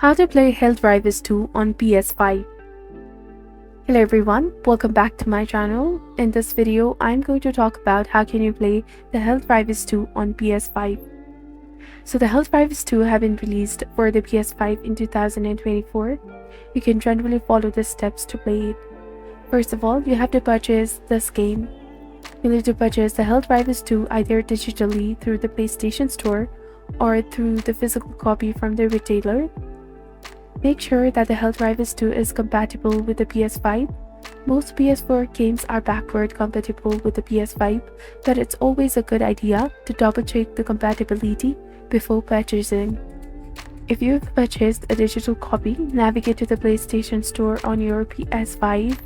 How to play Helldivers 2 on PS5. Hello everyone, welcome back to my channel. In this video, I'm going to talk about how can you play the Helldivers 2 on PS5. So the Helldivers 2 have been released for the PS5 in 2024. You can generally follow the steps to play it. First of all, you have to purchase this game. You need to purchase the Helldivers 2 either digitally through the PlayStation Store or through the physical copy from the retailer. Make sure that the Helldivers 2 is compatible with the PS5. Most PS4 games are backward compatible with the PS5, but it's always a good idea to double check the compatibility before purchasing. If you've purchased a digital copy, navigate to the PlayStation Store on your PS5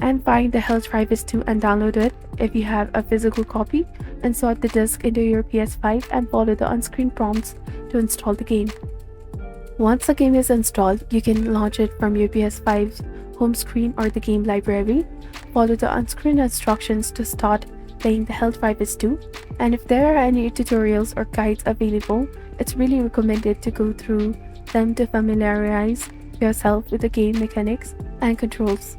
and find the Helldivers 2 and download it. If you have a physical copy, insert the disc into your PS5 and follow the on-screen prompts to install the game. Once the game is installed, you can launch it from your PS5's home screen or the game library. Follow the on-screen instructions to start playing the Helldivers 2, and if there are any tutorials or guides available, it's really recommended to go through them to familiarize yourself with the game mechanics and controls.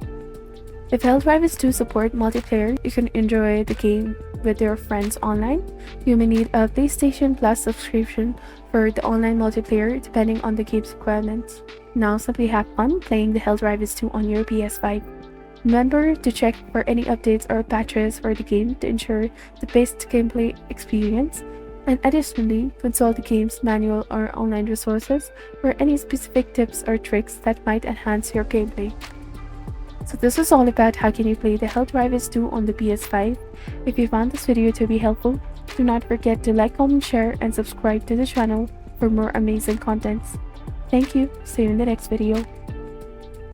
If Helldivers 2 support multiplayer, you can enjoy the game with your friends online. You may need a PlayStation Plus subscription for the online multiplayer depending on the game's requirements. Now simply have fun playing the Helldivers 2 on your PS5. Remember to check for any updates or patches for the game to ensure the best gameplay experience, and additionally consult the game's manual or online resources for any specific tips or tricks that might enhance your gameplay. So this was all about how can you play the Helldivers 2 on the PS5. If you found this video to be helpful, do not forget to like, comment, share, and subscribe to the channel for more amazing contents. Thank you. See you in the next video.